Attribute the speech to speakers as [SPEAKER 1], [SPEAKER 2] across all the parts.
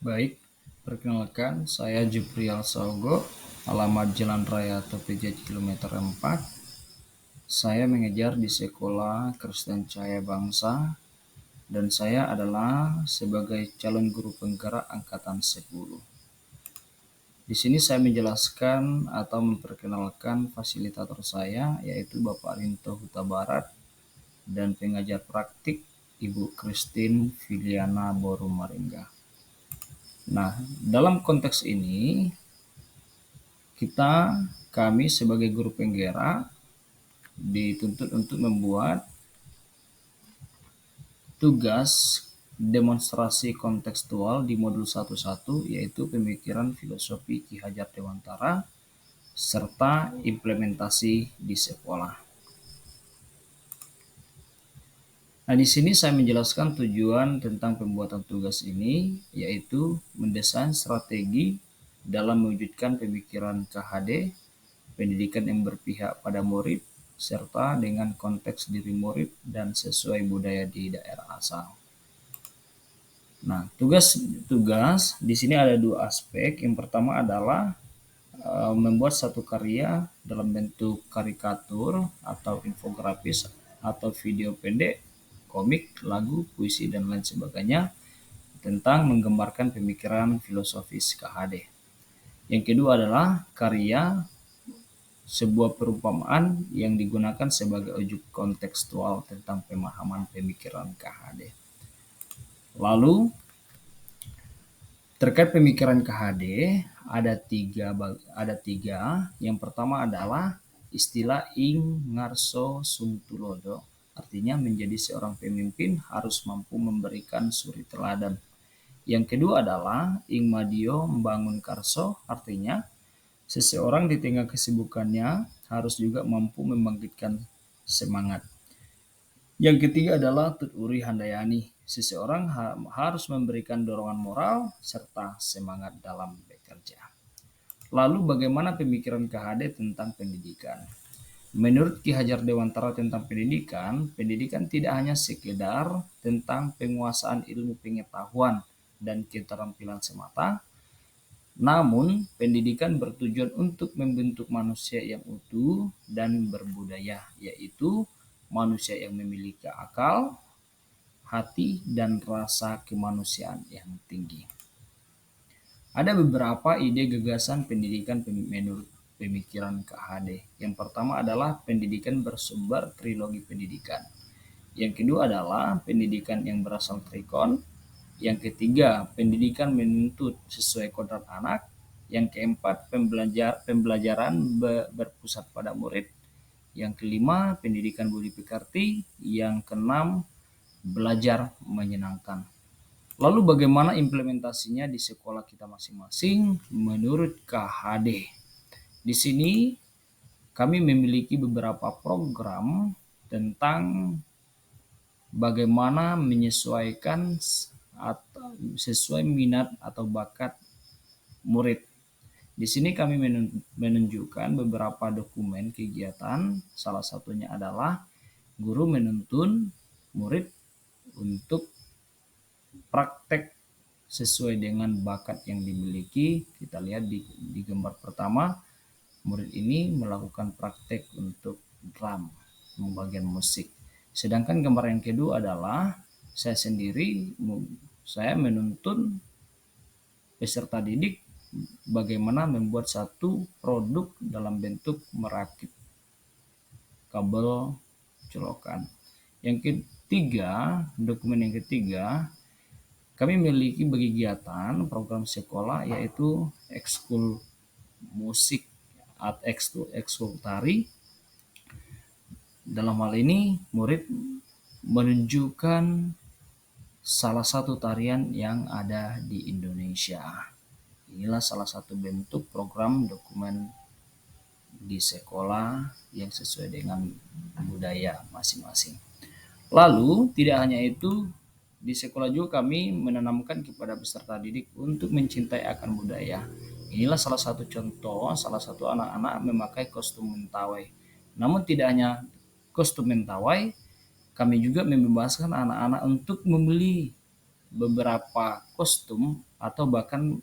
[SPEAKER 1] Baik, perkenalkan saya Juprial Sogo, alamat Jalan Raya TPJ kilometer 4. Saya mengajar di Sekolah Kristen Cahaya Bangsa dan saya adalah sebagai calon guru penggerak angkatan 10. Di sini saya menjelaskan atau memperkenalkan fasilitator saya yaitu Bapak Rinto Huta Barat dan pengajar praktik Ibu Christine Filiana Boru Maringga. Nah, dalam konteks ini kami sebagai guru penggerak dituntut untuk membuat tugas demonstrasi kontekstual di modul 1.1 yaitu pemikiran filosofi Ki Hajar Dewantara serta implementasi di sekolah. Nah, di sini saya menjelaskan tujuan tentang pembuatan tugas ini yaitu mendesain strategi dalam mewujudkan pemikiran KHD, pendidikan yang berpihak pada murid, serta dengan konteks diri murid dan sesuai budaya di daerah asal. Nah, tugas di sini ada dua aspek. Yang pertama adalah membuat satu karya dalam bentuk karikatur atau infografis atau video pendek, komik, lagu, puisi, dan lain sebagainya tentang menggambarkan pemikiran filosofis KHD. Yang kedua adalah karya sebuah perumpamaan yang digunakan sebagai ujung kontekstual tentang pemahaman pemikiran KHD. Lalu terkait pemikiran KHD ada tiga. Yang pertama adalah istilah ing ngarso suntulodo, artinya menjadi seorang pemimpin harus mampu memberikan suri teladan. Yang kedua adalah ing madio membangun karso, artinya seseorang di tengah kesibukannya harus juga mampu membangkitkan semangat. Yang ketiga adalah tut uri handayani, seseorang harus memberikan dorongan moral serta semangat dalam bekerja. Lalu bagaimana pemikiran KHD tentang pendidikan? Menurut Ki Hajar Dewantara tentang pendidikan tidak hanya sekedar tentang penguasaan ilmu pengetahuan dan keterampilan semata, namun pendidikan bertujuan untuk membentuk manusia yang utuh dan berbudaya, yaitu manusia yang memiliki akal, hati, dan rasa kemanusiaan yang tinggi. Ada beberapa ide gagasan pendidikan menurut pemikiran KHD. Yang pertama adalah pendidikan bersumber trilogi pendidikan. Yang kedua adalah pendidikan yang berasal trikon. Yang ketiga, pendidikan menuntut sesuai kodrat anak. Yang keempat, pembelajaran berpusat pada murid. Yang kelima, pendidikan budi pekerti. Yang keenam, belajar menyenangkan. Lalu bagaimana implementasinya di sekolah kita masing-masing menurut KHD? Di sini kami memiliki beberapa program tentang bagaimana menyesuaikan atau sesuai minat atau bakat murid. Di sini kami menunjukkan beberapa dokumen kegiatan. Salah satunya adalah guru menuntun murid untuk praktek sesuai dengan bakat yang dimiliki. Kita lihat di gambar pertama, murid ini melakukan praktek untuk drum, bagian musik. Sedangkan gambar yang kedua adalah saya menuntun peserta didik bagaimana membuat satu produk dalam bentuk merakit kabel colokan. Yang ketiga, dokumen yang ketiga, kami memiliki kegiatan program sekolah yaitu ekskul musik atau ekskul tari. Dalam hal ini murid menunjukkan salah satu tarian yang ada di Indonesia. Inilah salah satu bentuk program dokumen di sekolah yang sesuai dengan budaya masing-masing. Lalu tidak hanya itu, di sekolah juga kami menanamkan kepada peserta didik untuk mencintai akan budaya. Inilah salah satu contoh, salah satu anak-anak memakai kostum mentawai. Namun tidak hanya kostum mentawai, kami juga membebaskan anak-anak untuk membeli beberapa kostum atau bahkan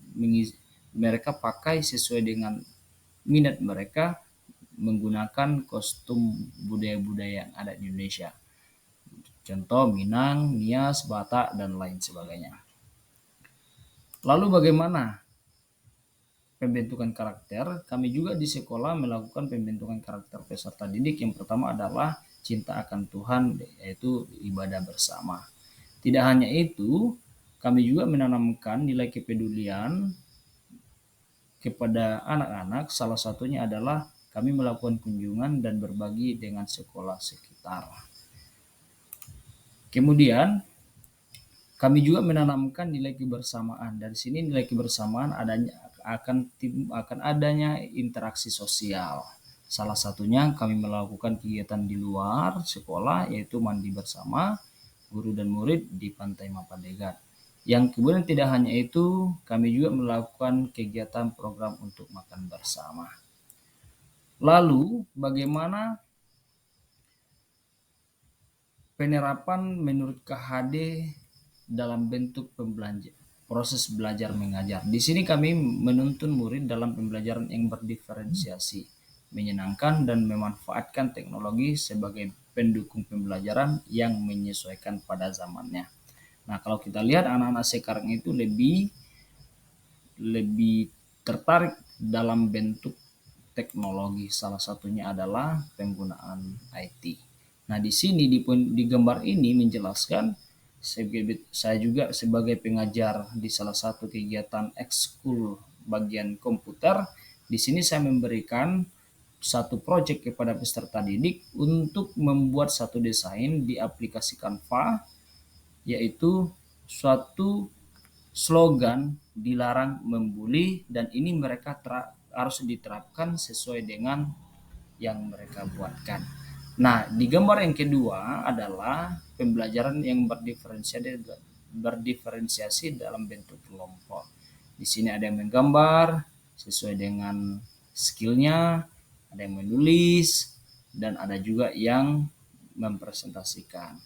[SPEAKER 1] mereka pakai sesuai dengan minat mereka menggunakan kostum budaya-budaya yang ada di Indonesia. Contoh Minang, Nias, Batak, dan lain sebagainya. Lalu bagaimana pembentukan karakter? Kami juga di sekolah melakukan pembentukan karakter peserta didik. Yang pertama adalah cinta akan Tuhan, yaitu ibadah bersama. Tidak hanya itu, kami juga menanamkan nilai kepedulian kepada anak-anak. Salah satunya adalah kami melakukan kunjungan dan berbagi dengan sekolah sekitar. Kemudian kami juga menanamkan nilai kebersamaan. Dari sini nilai kebersamaan akan adanya interaksi sosial. Salah satunya kami melakukan kegiatan di luar sekolah, yaitu mandi bersama guru dan murid di Pantai Mapandegan. Yang kemudian tidak hanya itu, kami juga melakukan kegiatan program untuk makan bersama. Lalu bagaimana penerapan menurut KHD dalam bentuk proses belajar mengajar? Di sini kami menuntun murid dalam pembelajaran yang berdiferensiasi, menyenangkan dan memanfaatkan teknologi sebagai pendukung pembelajaran yang menyesuaikan pada zamannya. Nah, kalau kita lihat anak-anak sekarang itu lebih tertarik dalam bentuk teknologi. Salah satunya adalah penggunaan IT. Nah, di sini di gambar ini menjelaskan saya juga sebagai pengajar di salah satu kegiatan ekskul bagian komputer. Di sini saya memberikan satu proyek kepada peserta didik untuk membuat satu desain di aplikasi Canva, yaitu suatu slogan dilarang membuli, dan ini mereka harus diterapkan sesuai dengan yang mereka buatkan. Nah, di gambar yang kedua adalah pembelajaran yang berdiferensiasi dalam bentuk kelompok. Di sini ada yang menggambar sesuai dengan skillnya, ada yang menulis, dan ada juga yang mempresentasikan.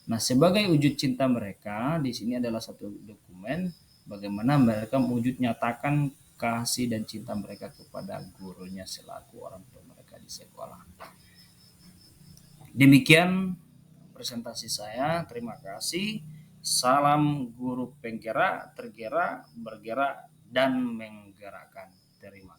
[SPEAKER 1] Nah, sebagai wujud cinta mereka, di sini adalah satu dokumen bagaimana mereka wujud nyatakan kasih dan cinta mereka kepada gurunya selaku orang tua mereka di sekolah. Demikian presentasi saya. Terima kasih. Salam guru penggerak, tergerak, bergerak, dan menggerakkan. Terima kasih.